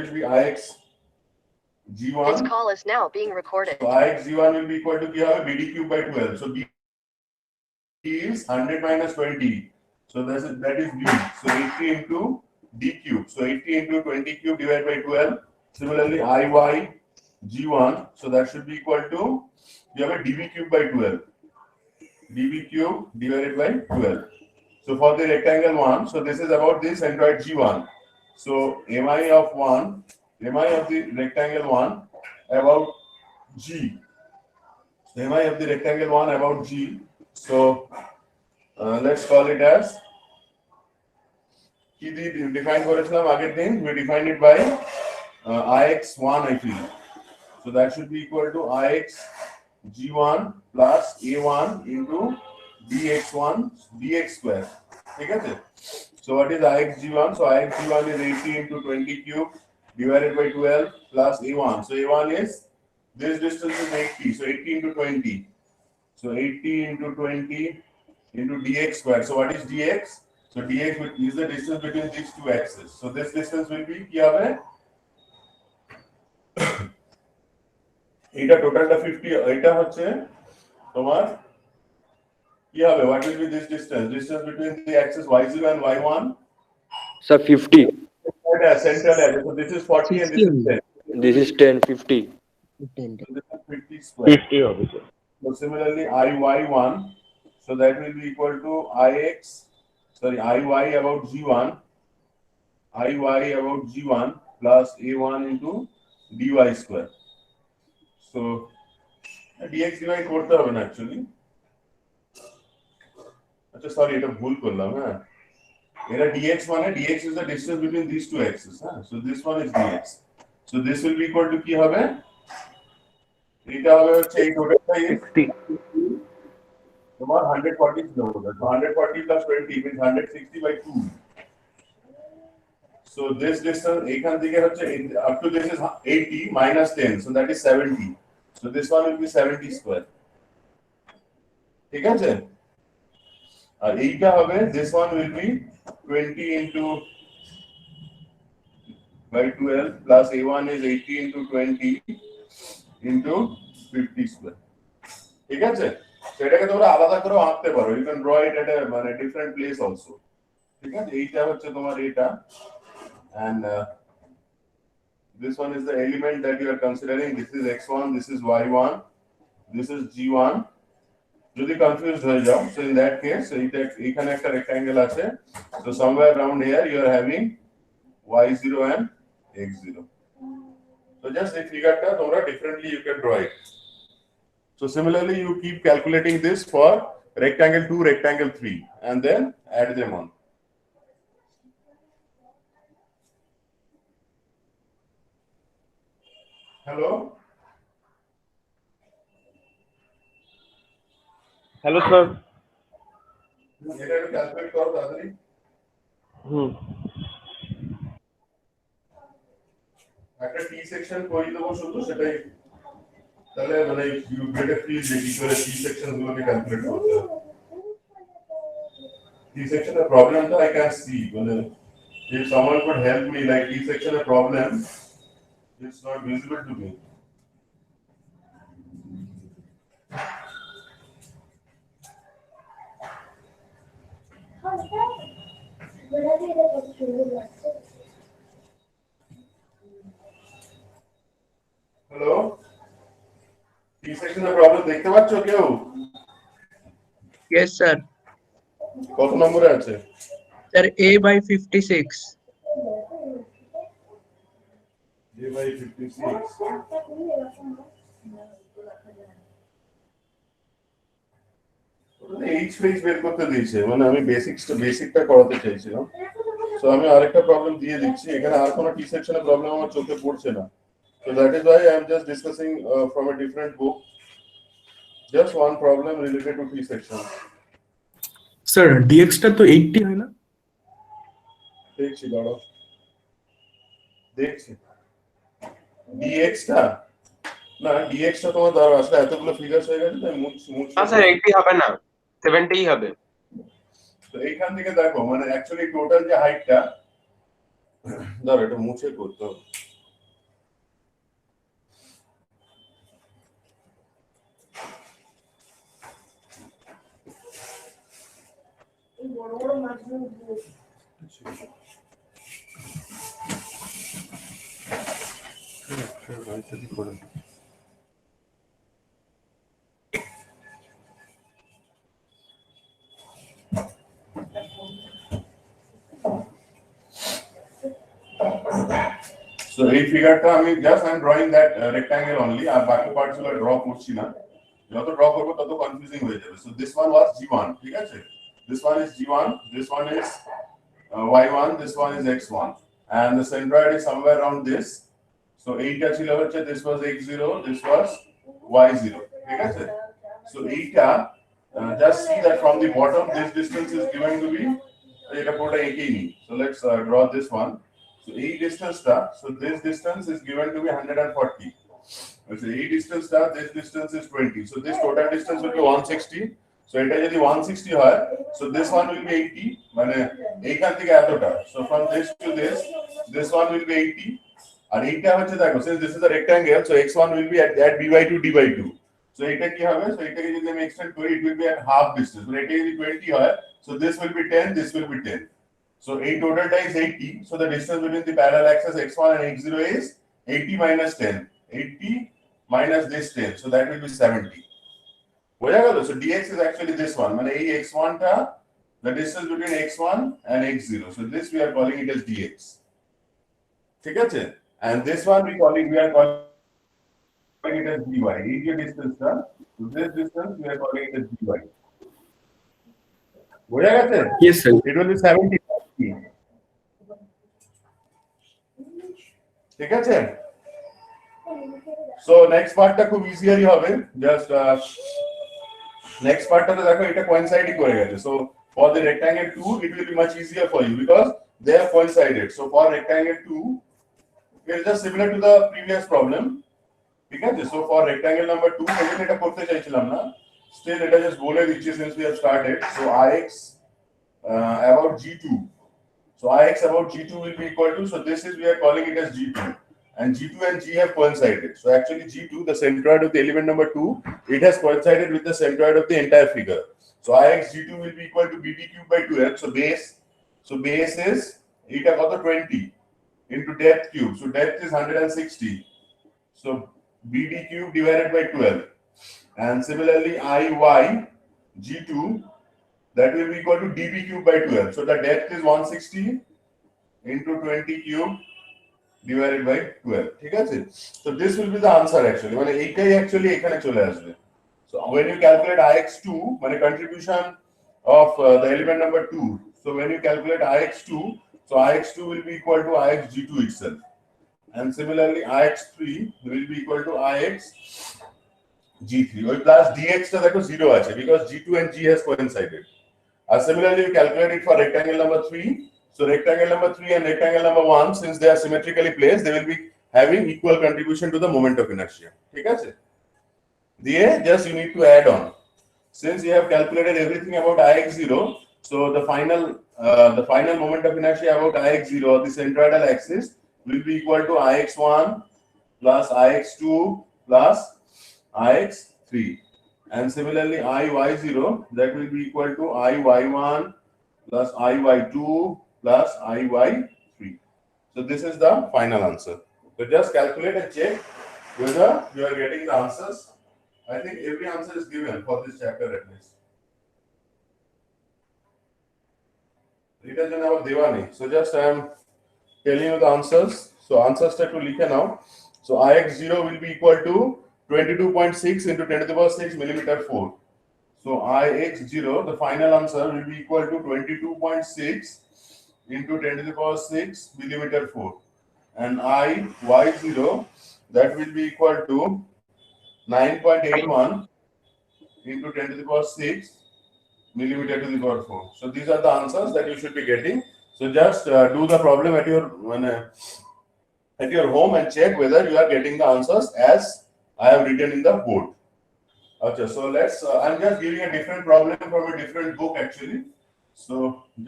will be Ix G1. This call is now being recorded. So Ix G1 will be equal to BD cube by 12. So B is 100 minus 20. So that is B. So 80 into D cube. So 80 into 20 cube divided by 12. Similarly, Iy G1. So that should be equal to dB cube by 12. dB cube divided by 12. So for the rectangle 1, so this is about the centroid G1. So mi of the rectangle 1 about G. mi of the rectangle 1 about G. So let's call it as we defined we defined it by Ix1, I feel. So that should be equal to Ix G1 plus A1 into dx1 dx square. Okay? So what is Ix G1? So Ix G1 is 80 into 20 cube divided by 12 plus A1. So A1 is, this distance is 80. So 80 into 20. So 80 into 20 into dx square. So what is dx? So dx is the distance between these two axes. So this distance will be এটা টোটালটা 50 এটা হচ্ছে তোমার কি হবে what will be this distance between the axis y0 and y1 sir 50 central edge. So this is 40 and this is 10. This is 10 50 So this is 50 square 50 হবে sir. So similarly iy1, so that will be equal to iy about g1 plus a1 into dy square. So dx dy করতে হবে না actually আচ্ছা sorry এটা ভুল করলাম হ্যাঁ এটা dx মানে dx is the distance between these two axes হ্যাঁ so this one is dx so this will be equal to কি হবে এটা হবে হচ্ছে এই টোটালটা 60 তোমার 140 kilometre so 140 plus 20 means 160 by 2 so this distance এখান থেকে হচ্ছে up to this is 80 minus 10 so that is 70 so this one will be 70 square ঠিক আছে আর এইটা হবে this one will be 20 into by 12 plus a1 is 80 into 20 into 50 square ঠিক আছে সেটাকে তোমরা আলাদা করে আঁকতে পারো you can draw it at a মানে different place also ঠিক আছে এইটা হচ্ছে তোমার এটা and this one is the element that you are considering this is x1 this is y1 this is g1 যদি confused হয়ে যাও so in that case এইখানে একটা rectangle আছে so somewhere around here you are having y0 and x0 so just এই ফিগারটা তোমরা differently you can draw it so similarly you keep calculating this for rectangle 2 rectangle 3 and then add them on hello hello sir এটা একটু calculate করো তাড়াতাড়ি একটা টি section করে দেবো শুধু সেটাই তাহলে মানে ইউ গেট এ ফিল যে কি করে টি সেকশন গুলোকে ক্যালকুলেট করতে হবে টি সেকশনের প্রবলেমটা আই ক্যান সি মানে if someone could help me like টি সেকশনের problem it's not visible to me hello টি সেকশনের প্রবলেম দেখতে পাচ্ছো কেউ Yes, sir. কত নম্বরে আছে Sir, A by 56. A by 56 H page বের করতে দিয়েছে মানে আমি বেসিকটা করাতে চাইছিলাম সো আমি আরেকটা প্রবলেম দিয়ে দিচ্ছি এখানে আর কোনো টি সেকশনের প্রবলেম আমার চোখে পড়ছে না so that is why I am just discussing from a different book just one problem related to T section sir dx টা তো 80 হয় না দেখছি দাঁড়াও দেখছি dx টা না dx টা তোমার দাঁড়াও আসলে এতগুলো ফিগারস হয়ে গেছে তাই মুছ না স্যার 80 হবে না 70 হবে তো এইখান থেকে দেখো মানে অ্যাকচুয়ালি টোটাল যে হাইটটা দাঁড়া এটা মুছে করতে হবে। So এই ফিগারটা আমি just I am drawing that rectangle only, আর বাকি পার্টস গুলো ড্র করছি না, যত ড্র করবো তত কনফিউজিং হয়ে যাবে। So this one was G1, ঠিক আছে, this one is G1, this one is Y1, this one is X1, and the centroid is somewhere around this. So এইটা ছিল হচ্ছে this was X0, this was Y0, ঠিক আছে। So এইটা just see that from the bottom this distance is given to be এটা পুরোটা এঁকেই নি। So let's draw this one. So এই ডিসটেন্সটা, so this distance is given to be 140. So এই ডিসটেন্সটা, this distance is 20. So this total distance will be 160. So এটা যদি 160 হয়, so this one will be 80, মানে এইখান থেকে এতটা। So from this to this one will be 80. আর এইটা হচ্ছে দেখো, since this is a rectangle, so x1 will be at b/2 d/2. So এটা কি হবে? So এটাকে যদি আমি এক্সটেন্ড করি, it will be at half distance. So এটা যদি 20 হয়, so this will be 10, this will be 10. So a totalটা is 80. So the distance between the parallel axis x1 and x0 is 80 minus 10. 80 minus this 10. So that will be 70. বোঝা গেল? So dx is actually this one. মানে এই x1 টা, the distance between x1 and x0. So this we are calling it as dx. ঠিক আছে? And this one we are calling it as dy. এই যে ডিসটেন্সটা, so this distance we are calling it as dy. বোঝা গেছে? Yes, sir. It will be 70. ঠিক আছে? So next পার্টটা খুব ইজিয়ারই হবে, জাস্ট next পার্টটাতে দেখো এটা coincide করে গেছে। So for the rectangle 2 it will be much easier for you because they have coincided. So for rectangle 2 it is just similar to the previous problem, ঠিক আছে। So for rectangle number 2 আমি এটা করতে চাইছিলাম না, still এটা just বলে দিচ্ছি since we have started. So Ix about G2. So Ix about G2 will be equal to, so this is we are calling it as G2, and G2 and G have coincided. So actually G2, the centroid of the element number 2, it has coincided with the centroid of the entire figure. So Ix G2 will be equal to BD cube by 2f. So base is eta কত 20 into depth cube. So depth is 160. So BD cube divided by 12. And similarly Iy G2, that will be equal to dB cube by 12. So the depth is 160 into 20 cube divided by 12. ঠিক আছে? So this will be the answer actually. মানে এইটাই actually এখানে চলে আসবে. So when you calculate Ix2, মানে contribution of the element number 2. So when you calculate Ix2, so Ix2 will be equal to Ixg2 itself. And similarly Ix3 will be equal to Ixg3. ওই plus dx টা দেখো 0 আছে because G2 and G has coincided. Similarly, you calculate it for rectangle number 3. So rectangle number 3 and rectangle number 1, since they are symmetrically placed, they will be having equal contribution to the moment of inertia. ঠিক আছে? দিয়ে just you need to add on. Since you have calculated everything about Ix0, so the final moment of inertia about Ix0 or the centroidal axis will be equal to Ix1 plus Ix2 plus Ix3. And similarly, Iy0, that will be equal to Iy1 plus Iy2 plus Iy3. So this is the final answer. So just calculate and check whether you are getting the answers. I think every answer is given for this chapter at least. It is in our Devani. So just I am telling you the answers. So answers to likhe now. So Ix0 will be equal to 22.6 into 10 to the power 6 millimeter 4. So Ix0, the final answer will be equal to 22.6 into 10 to the power 6 millimeter 4. And Iy0, that will be equal to 9.81 into 10 to the power 6 millimeter to the power 4. So these are the answers that you should be getting. So just do the problem at your home and check whether you are getting the answers as I have written in the board. Okay, so let's. I'm just giving a different problem from a different book actually. So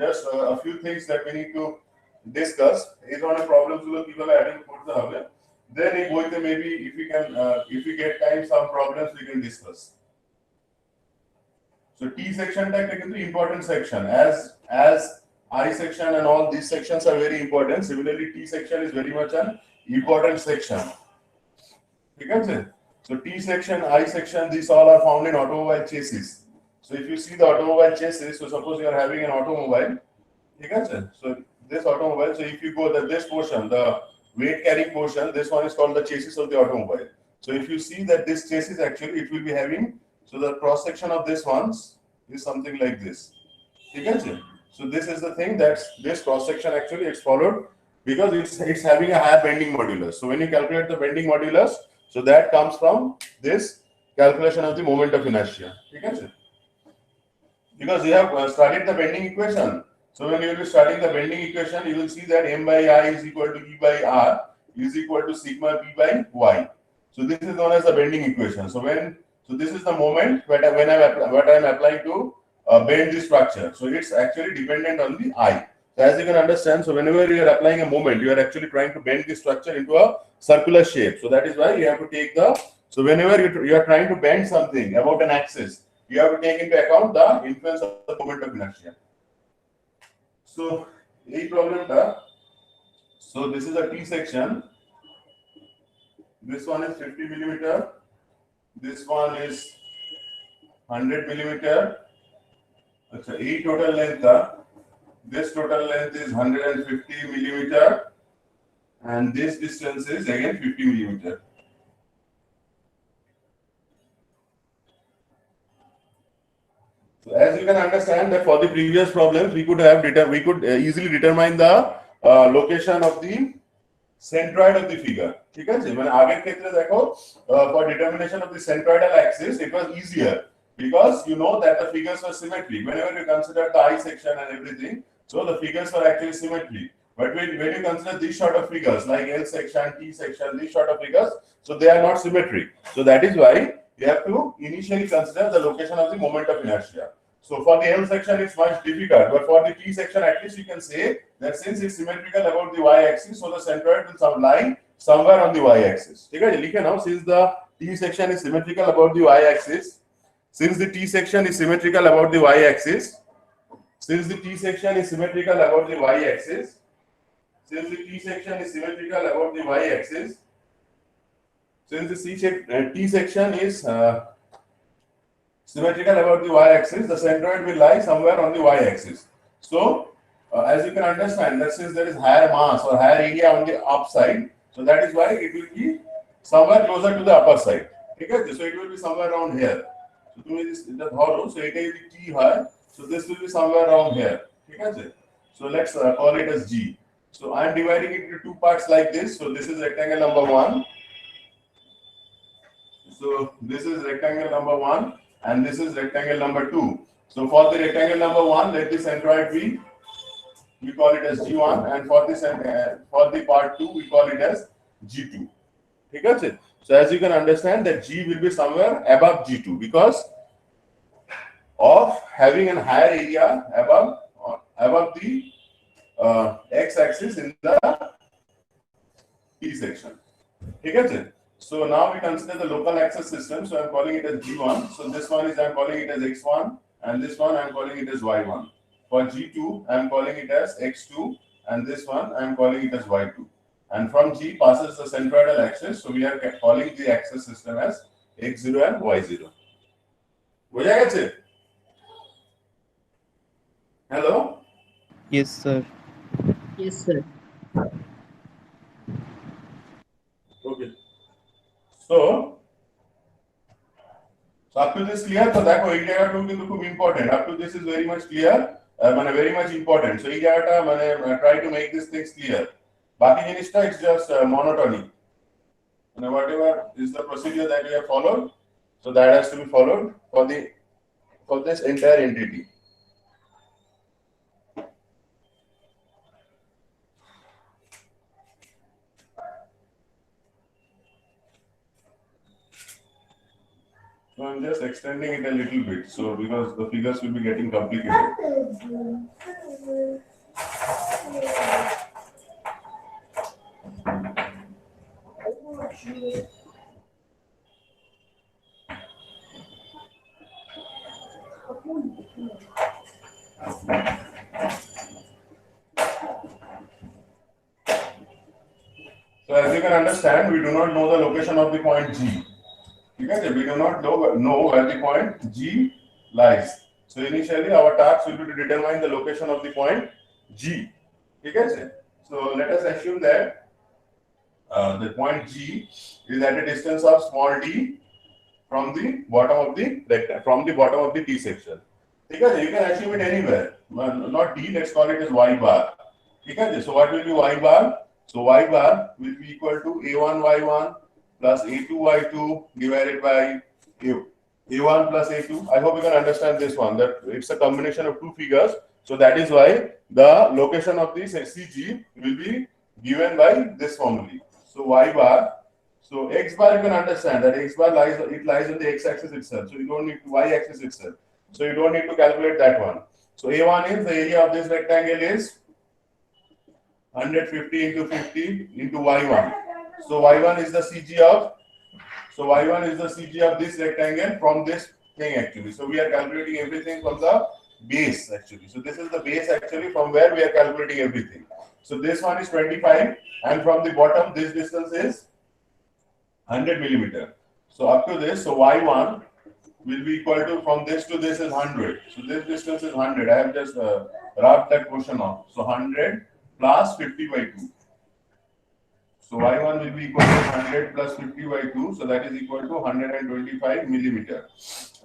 just a few things that we need to discuss এই ধরনের problems গুলো কিভাবে attend করতে হবে দেন এই বইতে maybe if we get time some problems we can discuss. So T section টা একটা কিন্তু important section as I section and all these sections are very important. Similarly T section is very much an important section. ঠিক আছে? So T section, I section, these all are found in automobile chassis. So if you see the automobile chassis, so suppose you are having an automobile, ठीक है? So this automobile, so if you go this portion, the weight carrying portion, this one is called the chassis of the automobile. So if you see that this chassis actually it will be having, so the cross section of this ones is something like this. ठीक है? So this is the thing that this cross section actually it's followed because it's having a higher bending modulus. So when you calculate the bending modulus, so that comes from this calculation of the moment of inertia. ठीक है? Because you have studied the bending equation. So when you will be studying the bending equation, you will see that m by I is equal to E by R is equal to sigma P by Y. So this is known as the bending equation. So this is the moment what I am applying to bend the structure. So it's actually dependent on the I. So as you can understand, so whenever you are applying a moment, you are actually trying to bend the structure into a circular shape. So that is why you have to take so whenever you are trying to bend something about an axis, you have to take into account the influence of the moment of inertia. So a problem so this is a T section. This one is 50 millimeter. This one is 100 millimeter. अच्छा, A total length this total length is 150 millimeter, and this distance is again 50 millimeter. So as you can understand that for the previous problems, we could easily determine the location of the centroid of the figure. ठीक है? मैंने आगे क्षेत्र देखो for determination of the centroidal axis, it was easier because you know that the figures were symmetric. Whenever you consider the I section and everything, so the figures were actually symmetric. But when you consider these sort of figures like L section, T section, these sort of figures, so they are not symmetric. So that is why you have to initially consider the location of the moment of inertia. So for the L section, it's much difficult, but for the T section, at least you can say that since it's symmetrical about the y-axis, so the centroid will lie somewhere on the y-axis. Okay, now since the T section is symmetrical about the y-axis, since the T section is symmetrical about the y-axis, since the T section is symmetrical about the y-axis, since the T section is symmetrical about the y-axis, since the T section is symmetrical about the y-axis, the centroid will lie somewhere on the y-axis. So, as you can understand, that since there is higher mass or higher area on the upside, so that is why it will be somewhere closer to the upper side. Okay, so it will be somewhere around here. So to me, this is the hollow. So it is the T high. So this will be somewhere around here. Okay, so let's call it as G. So I am dividing it into two parts like this. So this is rectangle number 1. So this is rectangle number 1. And this is rectangle number 2. So for the rectangle number 1, let the centroid be, we call it as G1, and for the part 2, we call it as G2. Okay? So as you can understand that G will be somewhere above G2 because of having a higher area above the x-axis in the T section. Okay? So now we consider the local axis system. So I'm calling it as G1. So this one is I'm calling it as X1, and this one I'm calling it as Y1. For G2, I'm calling it as X2, and this one I'm calling it as Y2. And from G passes the centroidal axis. So we are calling the axis system as X0 and Y0. বুঝা গেছে? Hello? Yes, sir. Yes, sir. Okay. So up to this clear? তো দেখো এই জায়গাটাও কিন্তু খুব important. Up to this is very much clear. মানে very much important. So এই জায়গাটা মানে try to make these things clear. বাকি জিনিসটা it's just monotony. And whatever is the procedure that we have followed, so that has to be followed for this entire entity. So I'm just extending it a little bit, so because the figures will be getting complicated. So as you can understand, we do not know the location of the point G. Okay, we do not know where the point G lies. So initially our task will be to determine the location of the point G. Okay, so let us assume that the point G is at a distance of small d from the bottom of the T section. Okay, you can assume it anywhere. Not D, let's call it as y bar. Okay, so what will be y bar? So y bar will be equal to a1 y1 plus a2 y2 divided by a1 plus a2. I hope you can understand this one, that it's a combination of two figures. So that is why the location of this CG will be given by this formula. So y bar, so x bar, you can understand that x bar lies on the x-axis itself. So you don't need y-axis itself. So you don't need to calculate that one. So a1 is the area of this rectangle is 150 into 50 into y1. So y1 is the CG of this rectangle from this thing actually. So we are calculating everything from the base actually. So this is the base actually from where we are calculating everything. So this one is 25 and from the bottom this distance is 100 millimeter. So up to this, so y1 will be equal to, from this to this is 100. So this distance is 100. I have just rubbed that portion off. So 100 plus 50 by 2. So y1 will be equal to 100 plus 50 by 2. So that is equal to 125 millimeter.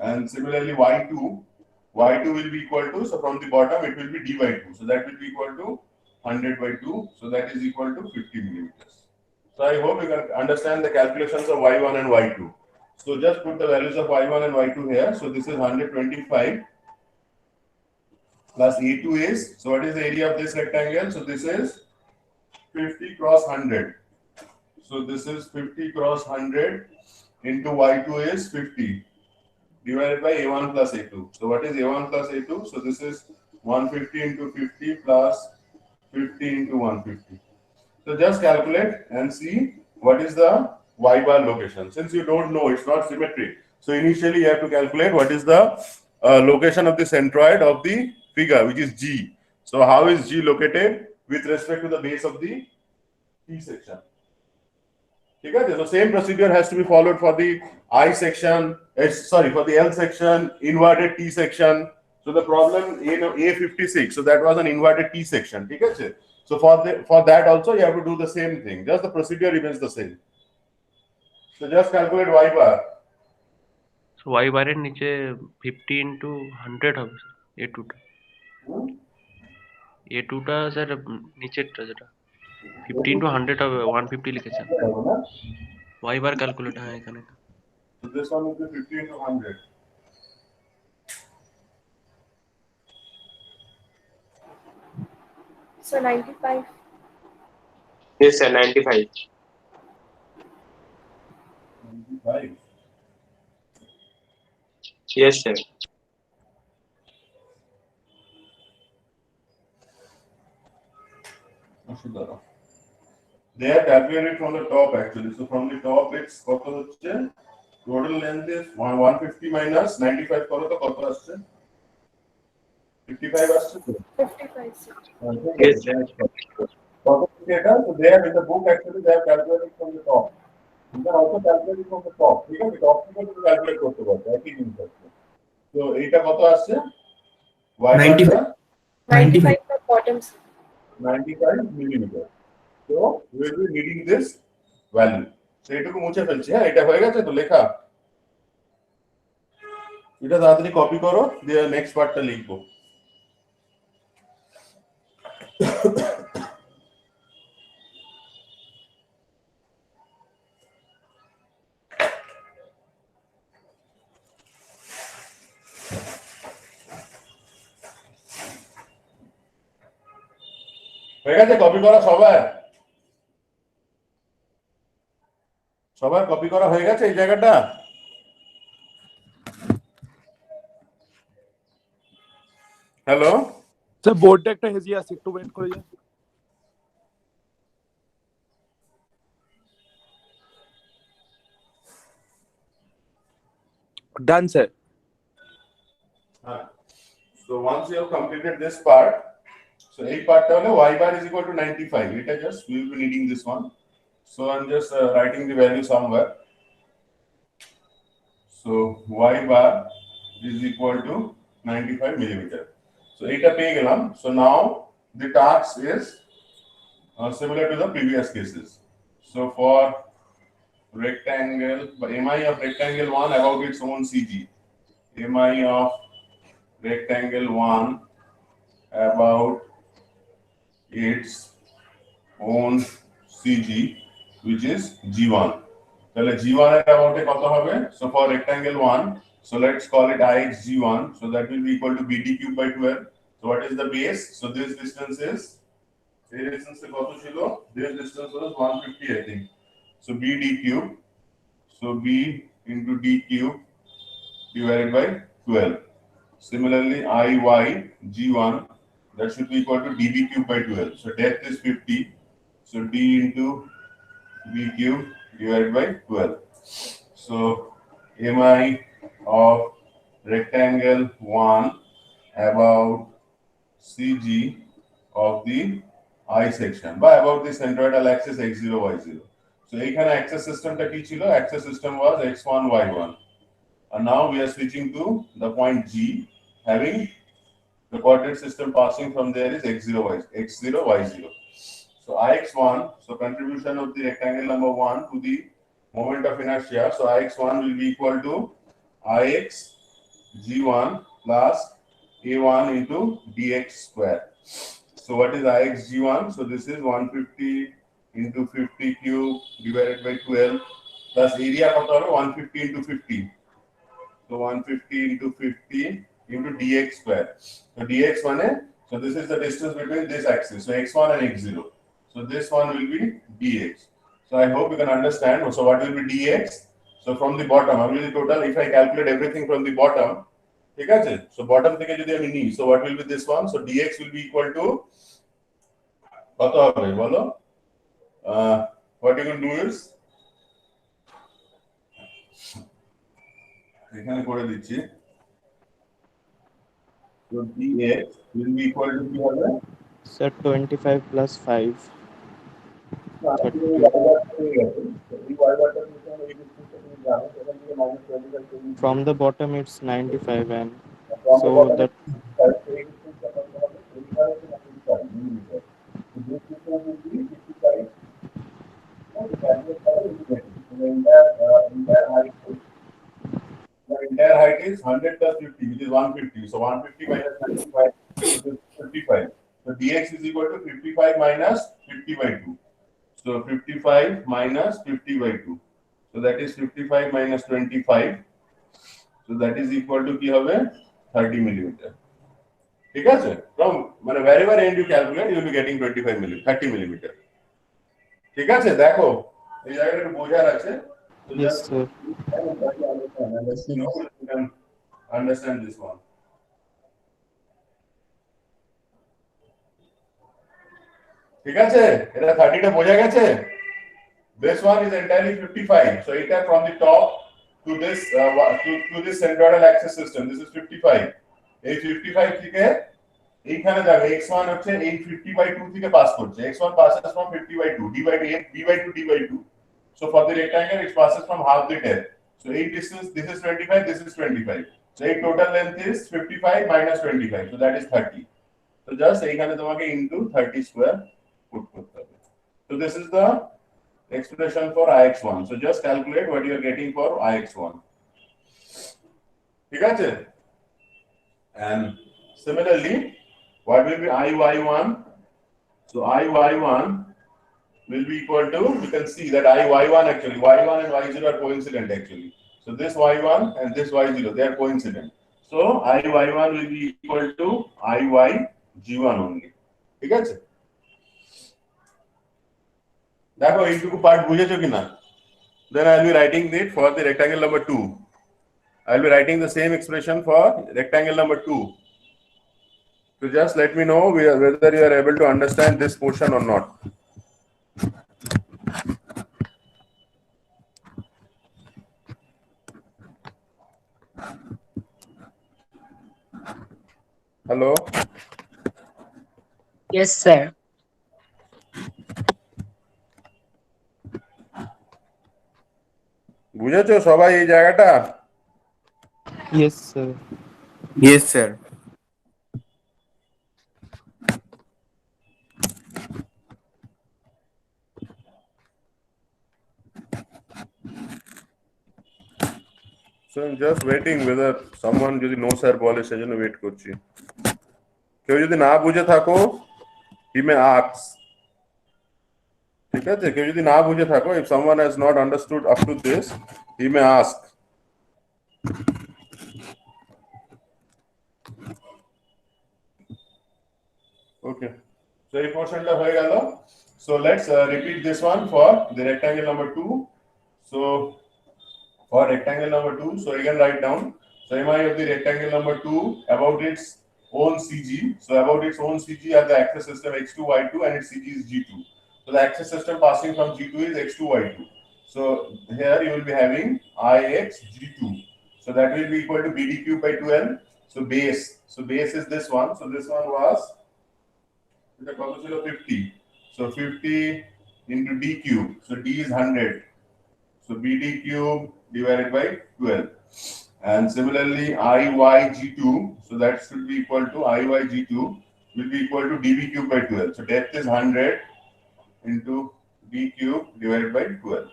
And similarly y2 will be equal to, so from the bottom it will be d by 2. So that will be equal to 100 by 2. So that is equal to 50 millimeters. So I hope you can understand the calculations of y1 and y2. So just put the values of y1 and y2 here. So this is 125 plus a2 is, so what is the area of this rectangle? So this is 50 cross 100. So this is 50 cross 100 into y2 is 50 divided by a1 plus a2. So what is a1 plus a2? So this is 150 into 50 plus 50 into 150. So just calculate and see what is the y bar location. Since you don't know, it's not symmetric. So initially you have to calculate what is the location of the centroid of the figure, which is G. So how is G located with respect to the base of the T section? Okay, so same procedure has to be followed for the I section, for the L section, inverted T section. So the problem in A56, so that was an inverted T section. Okay, so for that also you have to do the same thing. Just the procedure remains the same. So just calculate y bar. So y bar এর নিচে 50 into 100 হবে sir a2 টা a2 টা sir নিচেরটা যেটা 50 into 100 হবে 150 লিখেছেন y bar calculate হ্যাঁ এখানে So this one will be 50 into 100. So 95. yes sir 95 95. yes sir They are calculated from the top actually. So from the top it's total length is 150 minus 95 করো তো কত আসছে 55 আসছে তো 55, sir. yes sir কত এটা so they have in the book actually they have calculated from the top. You can also calculate it from the top. ঠিক আছে টপ থেকে তুমি ক্যালকুলেট করতে পারো একই জিনিস আছে তো এইটা কত আসছে y 95 the bottom, sir. 95 millimeter. So we will be needing this value. So এটুকু মুছে ফেলছি হ্যাঁ এটা হয়ে গেছে তো লেখা এটা তাড়াতাড়ি কপি করো দিয়ে নেক্সট পার্টটা লিখবো হয়ে গেছে কপি করা সবার কপি করা হয়ে গেছে এই জায়গাটা হ্যালো স্যার বোর্ডটা একটা হেজি আছে একটু ওয়েট করে যান Done, sir. So once you have completed this part, so a part y bar is equal to 95. It is just we will be needing this one. So I'm just writing the value somewhere. So y bar is equal to 95 millimeter. So eta pay gelam. So now the task is similar to the previous cases. So for rectangle, mi of rectangle 1 about its own CG, mi of rectangle 1 about its own CG, which is G1. তাহলে G1 এর about এ কত হবে? So for rectangle 1, so let's call it Ix G1. So that will be equal to BD cube by 12. So what is the base? So this distance is, এই distance কত ছিল? This distance was 150, I think. So BD cube. So B into D cube divided by 12. Similarly, Iy G1, that should be equal to dB cube by 12. So depth is 50. So D into B cube divided by 12. So mi of rectangle 1 about CG of the I section by about the centroidal axis x0 y0. So এখানে axis system টা কি ছিল? Axis system was x1 y1. And now we are switching to the point G, having the coordinate system passing from there is x0 y0. So Ix1, so contribution of the rectangle number 1 to the moment of inertia. So Ix1 will be equal to Ix G1 plus A1 into dx square. So what is Ix G1? So this is 150 into 50 cube divided by 12 plus area কত হবে 150 into 50. So 150 into 50 into dx square. So dx one, so this is the distance between this axis. So x1 and x0. So this one will be dx. So I hope you can understand. So what will be dx? So from the bottom, I will total. If I calculate everything from the bottom, ঠিক আছে? So bottom থেকে যদি আমি নিই, so what will be this one? So dx will be equal to কত হবে বলো? What you can do is এখানে করে দিচ্ছি। So dx will be equal to কি হবে? Sir, 25 plus 5. From the bottom, it's 95, and so that the entire height is 100 plus 50, which is 150. So 150 minus 95 is 55. So dx is equal to 55 minus 50 by 2. So 55 minus 50 by 2. So that is 55 minus 25. So that is equal to কি হবে 30 millimeter. ঠিক আছে? From মানে wherever end you calculate, you will be getting 25 millimeter, 30 millimeter. ঠিক আছে? দেখো এই জায়গাটা একটু বোঝার আছে। So yes, just sir. understand this one. ঠিক আছে? এটা 30 টা বোঝা গেছে? This one is entirely 55. So এটা from the top to this to this centroidal axis system. This is 55. এই 55 থেকে এইখানে যাবে x1 হচ্ছে এই 50 by 2 থেকে পাস করছে। x1 passes from 50 by 2 d by 8 b by 2 d by 2. So for the rectangle it passes from half the depth. So a distance, this is 25, this is 25. So a total length is 55 minus 25. So that is 30. So just এইখানে তোমাকে into 30 square put করতে হবে। So this is the expression for Ix1. So just calculate what you are getting for Ix1. ঠিক আছে? And similarly, what will be Iy1? So Iy1 will be equal to, you can see that Iy1 actually, y1 and y0 are coincident actually. So this y1 and this y0, they are coincident. So Iy1 will be equal to Iyg1 only. ঠিক আছে? দেখো এইটুকু part বুঝেছো কিনা? Then I will be writing it for the rectangle number 2. I will be writing the same expression for rectangle number 2. So just let me know whether you are able to understand this portion or not. Hello, Yes, sir. বুঝেছো সবাই এই জায়গাটা? Yes, sir. Yes, sir. So I'm just waiting whether someone যদি no sir বলে সেজন্য wait করছি। কেউ যদি না বুঝে থাকো he may ask, ঠিক আছে? কেউ যদি না বুঝে থাকো, if someone has not understood up to this, he may ask. Okay, so এই পোর্শনটা হয়ে গেল। So let's repeat this one for the rectangle number 2. So for rectangle number 2, so again write down, so mi of the rectangle number 2 about its own CG, so about its own CG are the axis system x2 y2 and its CG is g2. So the axis system passing from g2 is x2 y2. So here you will be having ix g2, so that will be equal to bd cube by 2n. So base is this one, so this one was 50, so 50 into d cube, so d is 100, so bd cube divided by 12. And similarly iyg2, so that should be equal to iyg2 will be equal to db cube by 12. So depth is 100 into d cube divided by 12.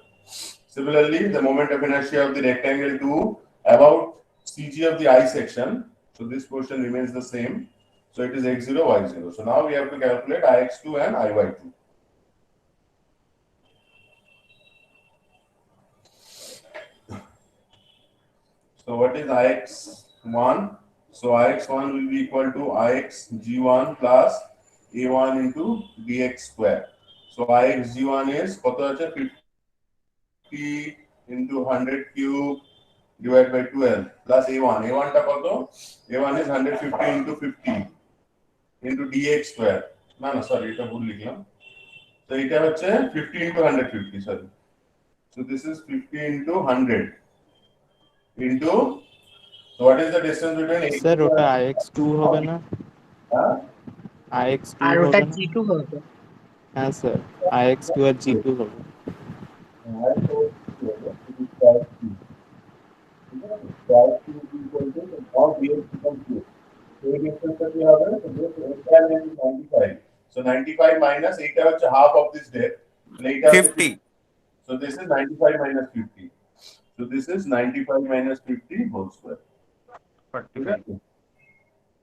Similarly, the moment of inertia of the rectangle 2 about CG of the I section, so this portion remains the same. So it is x0 y0. So now we have to calculate ix2 and iy2. So what is ix1? So ix1 will be equal to ixg1 plus a1 into dx square. So ixg1 is কত আছে 50 into 100 cube divided by 12 plus a1. a1 টা কত? a1 is 150 into 50 into dx square. না না sorry এটা ভুল লিখলাম। তো এটা হচ্ছে 50 into 150, sorry. So this is 50 into 100 into, so what is the distance between Sir, ওটা IX2 হবে না? Huh? IX2 আর হবে ওটা না? G2 হবে। হ্যাঁ স্যার, IX2 আর G2 হবে। So 95 minus 8 হচ্ছে half of this depth. 50. So this is 95 minus 50. So this is 95 minus 50 whole square. 45.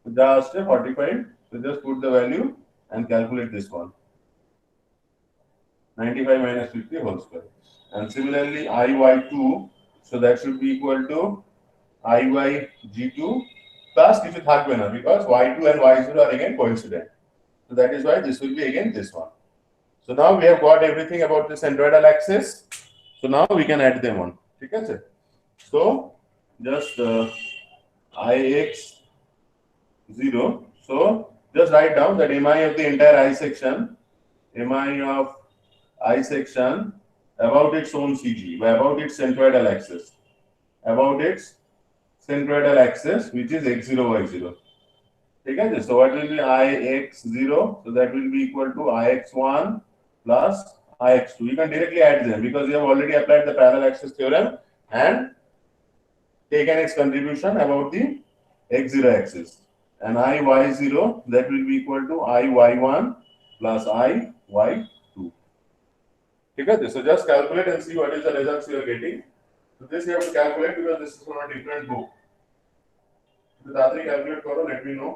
So just 45. So just put the value and calculate this one. 95 minus 50 whole square. And similarly, IY2, so that should be equal to IYG2 plus কিছু থাকবে না because Y2 and Y0 are again coincident. So that is why this will be again this one. So now we have got everything about the centroidal axis. So now we can add them on. ঠিক আছে? So just Ix0. So just write down that mi of the entire I section, mi of I section about its own CG, about its centroidal axis, about its centroidal axis, which is x0 y0. Okay, so what will be ix0? So that will be equal to ix1 plus ix2. You can directly add them because you have already applied the parallel axis theorem and taken its contribution about the x0 axis. And iy0, that will be equal to iy1 plus iy2. Okay, so just calculate and see what is the results you are getting. So this you have to calculate because this is from a different book. So তাড়াতাড়ি calculate করো, let me know.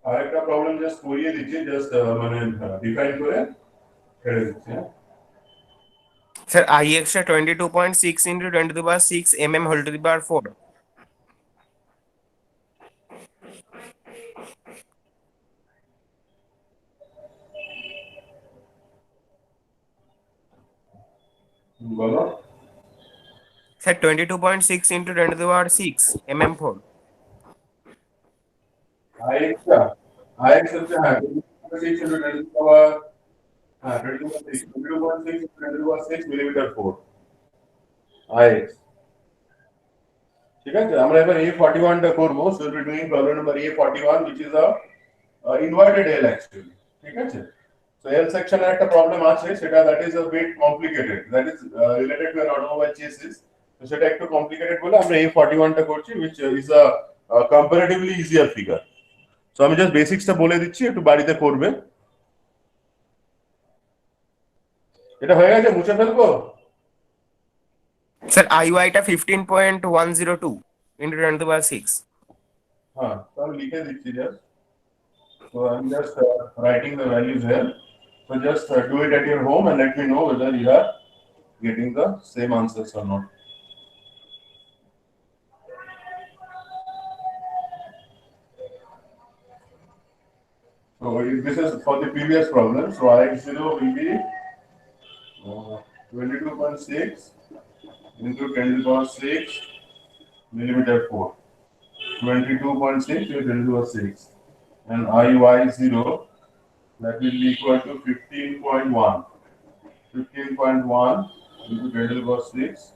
আরেকটা problem just করিয়ে দিচ্ছি, just মানে define করে ছেড়ে দিচ্ছি। Sir, IX টা 22.6 into 10 to the power 6 mm whole to the power 4. বলো। Sir, 22.6 into 10 to the power 6 mm4. IX হচ্ছে হ্যাঁ 6 into 10 to the power 22.6 millimeter 4 IX ঠিক আছে আমরা এবার A41 টা করব so we'll be doing problem number A41 which is a inverted L actually ঠিক আছে so L section এর একটা প্রবলেম আছে সেটা that is a bit complicated that is related to an automobile chassis তো সেটা একটু কমপ্লিকেটেড বলে আমরা A41 টা করছি which is a comparatively easier figure so আমি জাস্ট বেসিক্সটা বলে দিচ্ছি একটু বাড়িতে করবে এটা হয়ে গেছে মুছে ফেলবো স্যার IY টা 15.102 into 10 to the power 6 হ্যাঁ তো আমি লিখে দিচ্ছি just so I'm just writing the values here so just do it at your home and let me know whether you are getting the same answers or not so if this is for the previous problem so IX0 will be 22.6 into 10 to the power 6 millimeter 4 22.6 into 10 to the power 6 and IY0 that will be equal to 15.1 into 10 to the power 6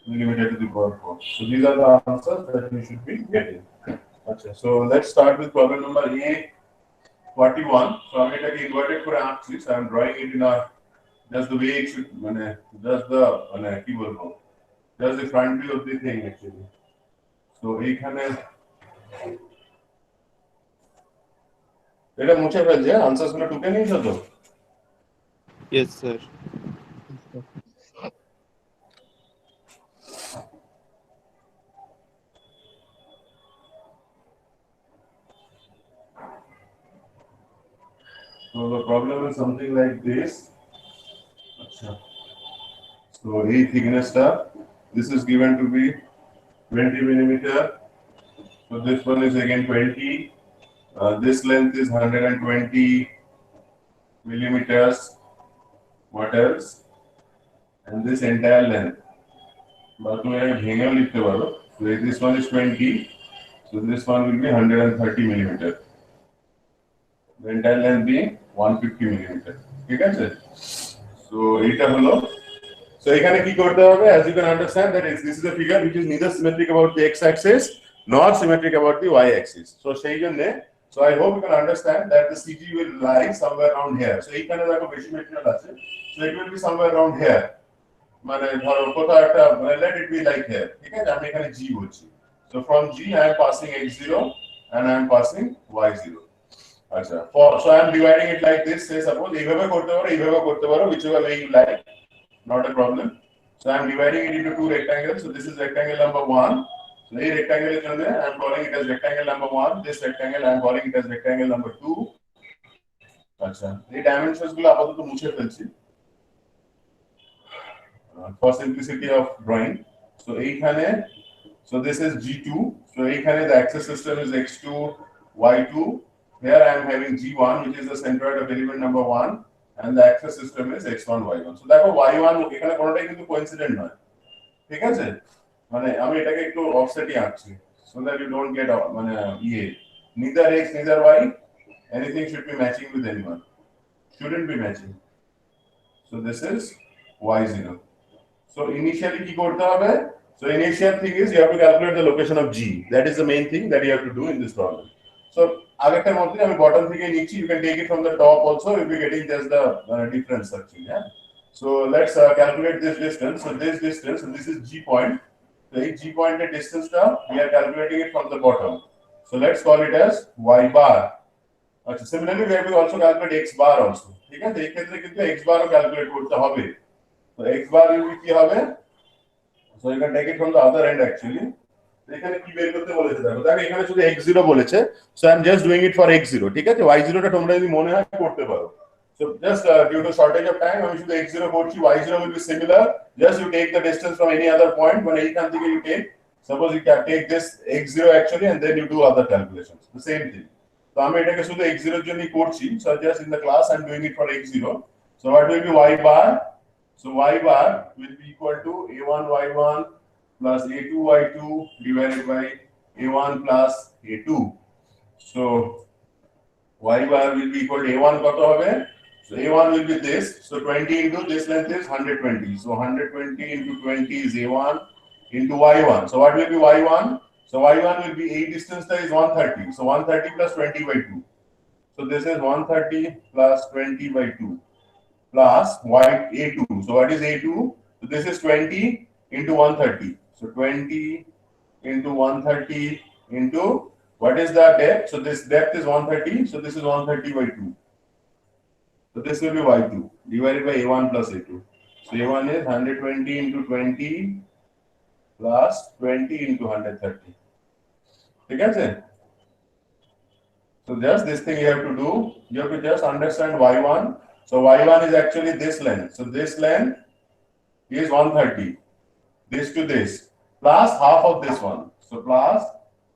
millimeter to the power 4 so these are the answers that you should be getting okay so let's start with problem number A41 so I'm going to inverted for answers so I'm drawing it in a just the way it should just the just the front view of the thing actually so এইখানে এটা মুছে ফেলছে answers গুলো টুকে নিয়েছো তো Yes, sir. so the problem is something like this so A thickness টা this is given to be 20 millimeter so this one is again 20 this length is 120 millimeters what else and this entire length but তুমি এটা ভেঙেও লিখতে পারো so this one is 20 so this one will be 130 millimeter the entire length being 150 millimeter ঠিক আছে so এটা হলো so এখানে কি করতে হবে as you can understand that this is a figure which is neither symmetric about the x axis nor symmetric about the y axis so সেই জন্য so I hope you can understand that the CG will lie somewhere around here so এইখানে দেখো বেশি material আছে so it will be somewhere around here মানে ধরো কোথাও একটা let it be like here ঠিক আছে আমি এখানে g বলছি so from g I am passing x0 and I am passing y0 আচ্ছা so I am dividing it like this say suppose এইভাবে করতে পারো whichever way you like not a problem so I am dividing it into two rectangles so this is rectangle number 1 so this rectangle is I am calling it as rectangle number 1 this rectangle I am calling it as rectangle number 2 আচ্ছা এই dimensions গুলো আপাতত মুছে ফেলছি for simplicity of drawing so এইখানে so this is g2 so এইখানে the axis system is x2 y2 here I am having g1 which is the centroid of element number 1 and the axis system is x1 y1 so দেখো y1 এখানে কোনোটাই কিন্তু coincident নয় ঠিক আছে মানে আমি এটাকে একটু অফসেটই আঁকছি so that you don't get মানে neither x neither y anything should be matching with anyone shouldn't be matching so this is y0 so initially কি করতে হবে so initial thing is you have to calculate the location of g that is the main thing that you have to do in this problem so আগেরটার মধ্যে আমি bottom থেকে নিচ্ছি you can take it from the top also you'll be getting just the difference actually yeah so let's calculate this distance so this distance and this is g point so এই g point এর distance টা we are calculating it from the bottom so let's call it as y bar আচ্ছা similarly we have to also calculate x bar also ঠিক আছে এই ক্ষেত্রে কিন্তু x bar ও calculate করতে হবে so x bar will be কি হবে so you can take it from the other end actually এখানে কি বের করতে বলেছে দেখো এখানে শুধু x0 বলেছে so I am just doing it for x0 ঠিক আছে y0 টা তোমরা যদি মনে হয় করতে পারো so just due to shortage of time আমি শুধু x0 করছি y0 will be similar just you take the distance from any other point when এইখান থেকে you take suppose you can take this x0 actually and then you do other calculations the same thing so আমি এটাকে শুধু x0 এর জন্যই করছি so just in the class I am doing it for x0 so what will be y bar so y bar will be equal to a1 y1 plus a2 y2 divided by a1 plus a2 so y bar will be equal to a1 কত হবে So A1 will be this. So 20 into this length is 120. So 120 into 20 is A1 into Y1. So what will be Y1? So Y1 will be A distance that is 130. So 130 plus 20 by 2. So this is 130 plus 20 by 2 plus A2. So what is A2? So this is 20 into 130. So 20 into 130 into what is the depth? So this depth is 130. So this is 130 by 2. So this will be Y2 divided by A1 plus A2. So A1 is 120 into 20 plus 20 into 130. Okay, sir? So just this thing you have to do. You have to just understand Y1. So Y1 is actually this length. So this length is 130. This to this plus half of this one. So plus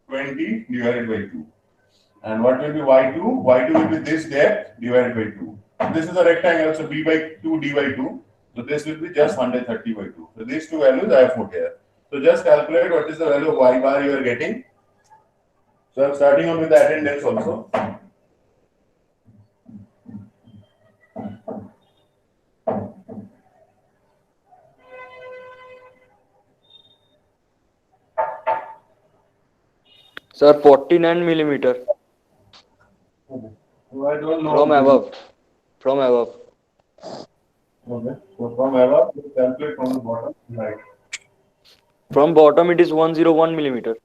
20 divided by 2. And what will be Y2? Y2 will be this depth divided by 2. This is a rectangle, so B by 2, D by 2. So this will be just 130 by 2. So these two values I have put here. So just calculate what is the value of Y bar you are getting. So I'm starting on with the attendance also. Sir, 49 millimeter So I don't know. from above. From above. Okay. So from above, you calculate from the bottom. Right. From bottom it is 101 millimeter.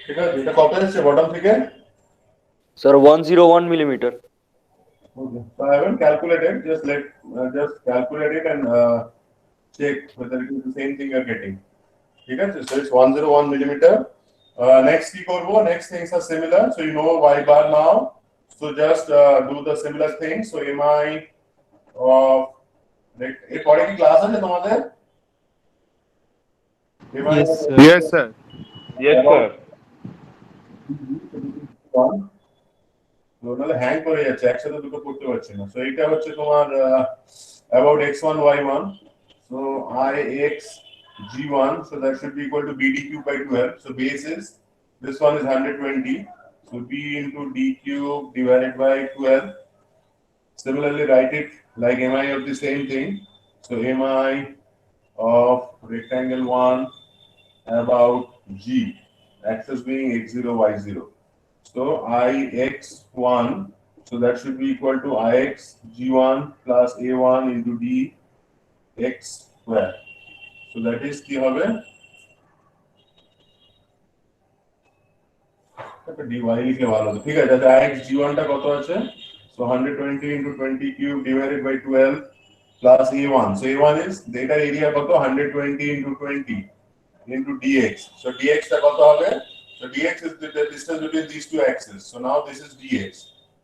ঠিক আছে এটা কত এসেছে bottom থেকে? Sir, 101 millimeter. Okay. So I haven't calculated. Just calculate it and check whether it is the same thing you're getting. Okay. So it's 101 millimeter. Next key korbo. Next things are similar. So you know Y bar now. So just do the similar thing. So mi of ये पढ़े की class है तुम्हारे? Yes, sir. Yes, sir. Yes, sir. নাহলে hang করে যাচ্ছে একসাথে দুটো করতে পারছি না সো এটা হচ্ছে তোমার about x1 y1 so ix g1 so that should be equal to bd cube by 12 so base is this one is 120 so b into d cube divided by 12 similarly write it like mi of the same thing so mi of rectangle 1 about g axis being x0 y0 so ix1 so that should be equal to ix g1 plus a1 into d x square so that is কি হবে এটা dy লিখলে ভালো হবে ঠিক আছে তাহলে ix g1 টা কত আছে so 120 into 20 cube divided by 12 plus a1 so a1 is data area কত 120 into 20 into dx so dx টা কত হবে so dx is the distance between these two axes so now this is dx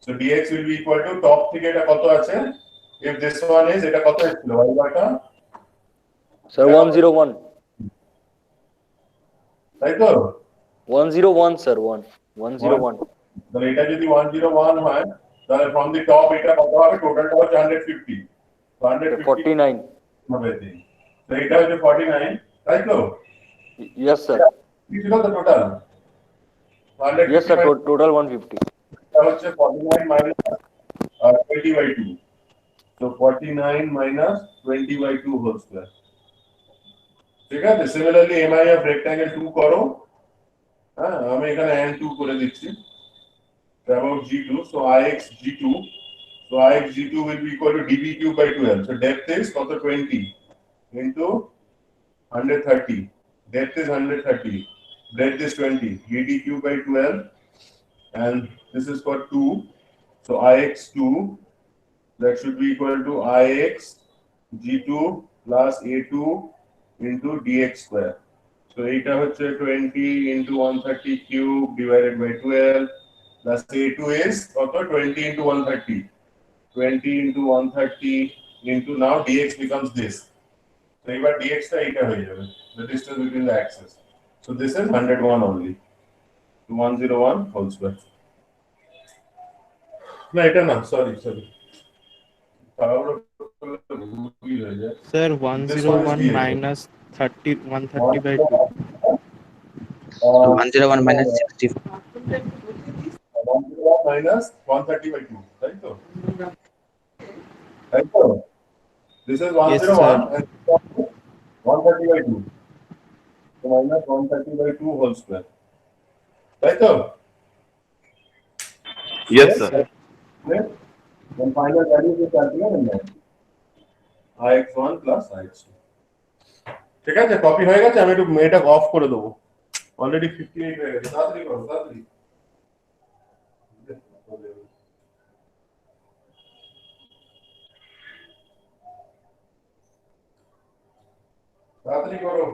so dx will be equal to top থেকে এটা কত আছে if this one is এটা কত ছিল y বারটা Sir, 101. তাই তো 101, sir. 101. তাহলে এটা যদি 101 হয় তাহলে from the top এটা কত হবে টোটালটা হচ্ছে 150 so 150 49. হবে তো এটা হচ্ছে 49 তাই তো Yes, sir. কি ছিল তো টোটাল Yes, sir. Total 150. এটা হচ্ছে 49 minus 20 by 2 so 49 minus 20 by 2 whole square ঠিক আছে similarly mi of rectangle 2 করো হ্যাঁ আমি এখানে n 2 করে দিচ্ছি about g2 so ix g2 so ix g2 will be equal to db cube by 12 so depth is কত 20 into 130 depth is 130 breadth is 20 db cube by 12 and this is for 2 so ix2 that should be equal to ix g2 plus a2 into dx square so এটা হচ্ছে 20 into 130 cube divided by 12 plus a2 is কত 20 into 130 20 into 130 into now dx becomes this so এবার dx টা এটা হয়ে যাবে the distance between the axes so this is 101 only 101 whole square না এটা না sorry Sir, This one is 101 the- minus 30, 130 by 2. 101 minus 60. 101 minus 130 by 2 তাই তো this is 101 Yes, sir. and 130 by 2 so minus 130 by 2 whole square তাই তো Yes, sir. then final value is calculate and then ix1 plus ix2 ঠিক আছে copy হয়ে গেছে আমি একটু এটা অফ করে দেবো অলরেডি 58 হয়ে গেছে তাড়াতাড়ি করো তাড়াতাড়ি তাড়াতাড়ি করো